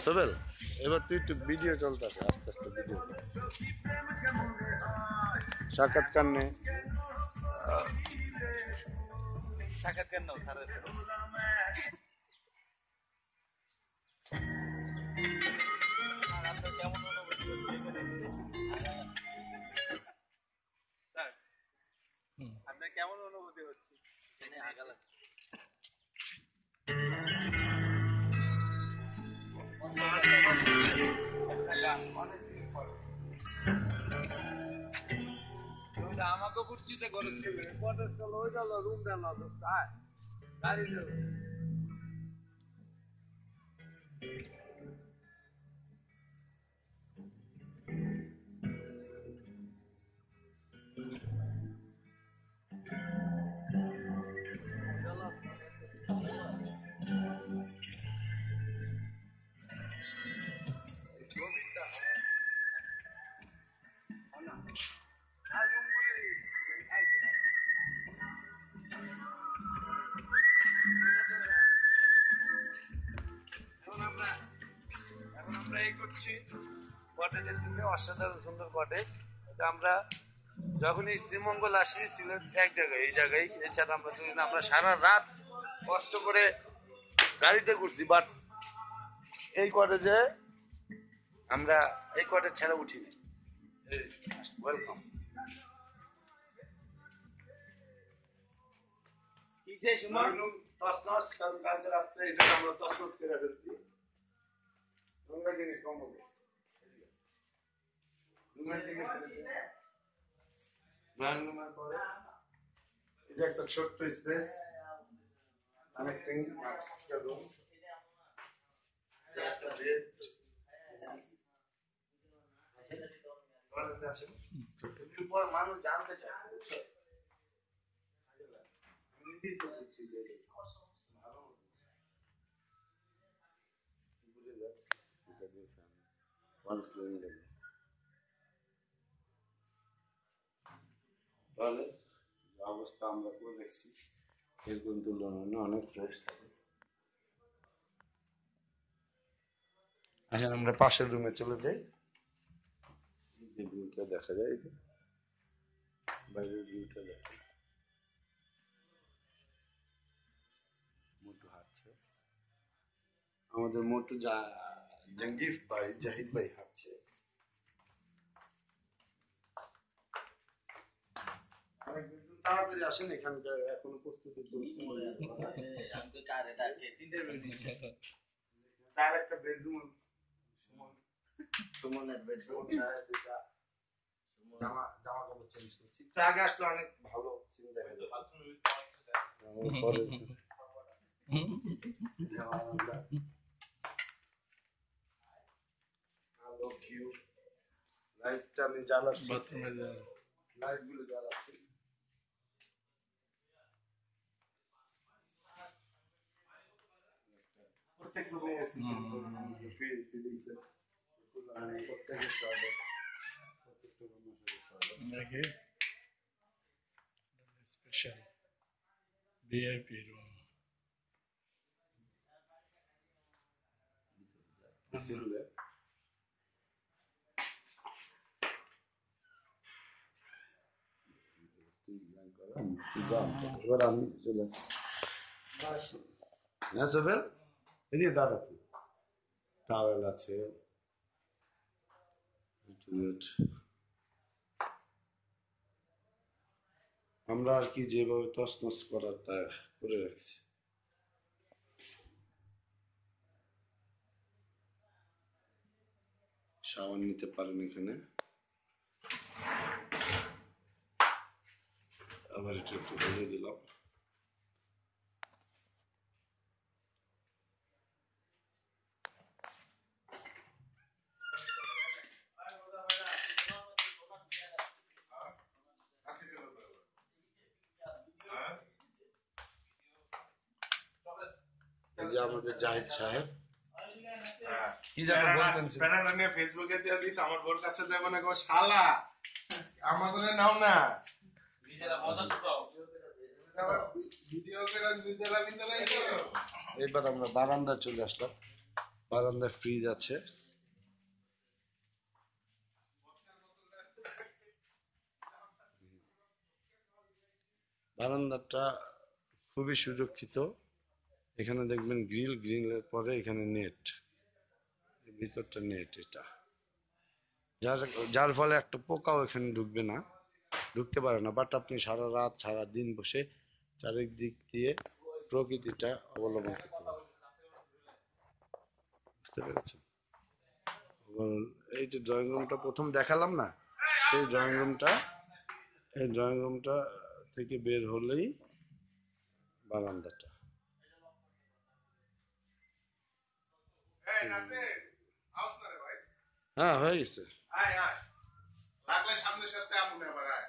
সোবেল, এবার তুই একটু ভিডিও চলতেছে, আস্তে আস্তে ভিডিও সাক্ষাৎকার নে। সাক্ষাৎকার নাও স্যার। আপনার কেমন অনুভূতি হচ্ছে এখানে এসে? স্যার, আপনার কেমন অনুভূতি হচ্ছে এখানে আগালা? আমাকে বুঝতে খরচ করবে কটেজ তো লই গেল রুম দেন গাড়ি দেবো। এখন আমরা এই করছি কটেজের দিকে, অসাধারণ সুন্দর কটেজ। এটা আমরা যখনই শ্রীমঙ্গল আসি সিলেট এক জায়গায়, এই জায়গায়, এছাড়া আমরা চলি না। আমরা সারা রাত কষ্ট করে গাড়িতে ঘুরছি, বাট এই কটেজে আমরা এই কটেজ ছাড়া উঠিনি। ওয়েলকাম। কিসে সুমন তসনস কালকে রাত্রে এটা আমরা তসনস করে ফেলছি। তোমরা জিনিস কম হবে রুমের দিকে রুমের পরে এই যে একটা ছোট্ট স্পেস কানেক্টিং একটা রুম, একটা বেড। পর মানুষ জানতে চায় তাহলে অবস্থা আমরা করে দেখছি এরকম তুলনায় অনেক ফ্রেশ থাকে। আসেন আমরা পাশের রুমে চলে যাই, যে ভিউটা দেখা যায়, এই যে বাইরের ভিউটা দেখা যায়। মোটু হাঁটছে, আমাদের মোটু জঙ্গিফ ভাই, জাহিদ ভাই হাঁটছে। তাড়াতাড়ি আসেন, এখানকার এখনো প্রস্তুতি চলছে। তার একটা বেডরুম, সুমনের বেডরুম, জামা কাপড় চেঞ্জ করছি। আগে আসলে অনেক ভালো সিন দেখা যেত। আলো ভিউ, লাইটটা আমি জ্বালাচ্ছি, লাইট গুলো জ্বালাচ্ছি। প্রত্যেক রুমে AC feelings special VIP room. এবার আমি চলে আসছি। হ্যাঁ সোবেল, এদিকে দাঁড়া, তুই টাওয়েল আছে। আমরা আর কি যেভাবে তছনছ করার তা করে রাখছি। শাওয়ার নিতে পারেন এখানে, আবার একটু একটু বলে দিলাম। এই যে আমাদের জাহিদ সাহেব, কি যেন বলতেন, প্যারাটা নিয়ে ফেসবুকে দিয়ে দিস, আমার বোর কাছে যাবো না গো শালা, আমার করে নাও না, ভিডিও করে নিজেরা নিতে। এবার আমরা বারান্দা চলে আসলাম। বারান্দায় ফ্রিজ আছে। বারান্দাটা খুবই সুরক্ষিত। এখানে দেখবেন গ্রিলের পরে এখানে নেট, ভিতরটা নেট, এটা যার যার ফলে একটা পোকাও এখানে ঢুকতে পারে না। বাট আপনি সারা রাত সারা দিন বসে চারিদিক দিয়ে প্রকৃতিটা অবলম্বন করতে পারেন। বুঝতে পেরেছেন? এই যে ড্রয়িং রুমটা প্রথম দেখালাম না, সেই ড্রয়িং রুমটা থেকে বের হলেই বারান্দাটা। হ্যাঁ, হয়ে গেছে। লাগলে সামনের সাথে আমনে আবার আয়।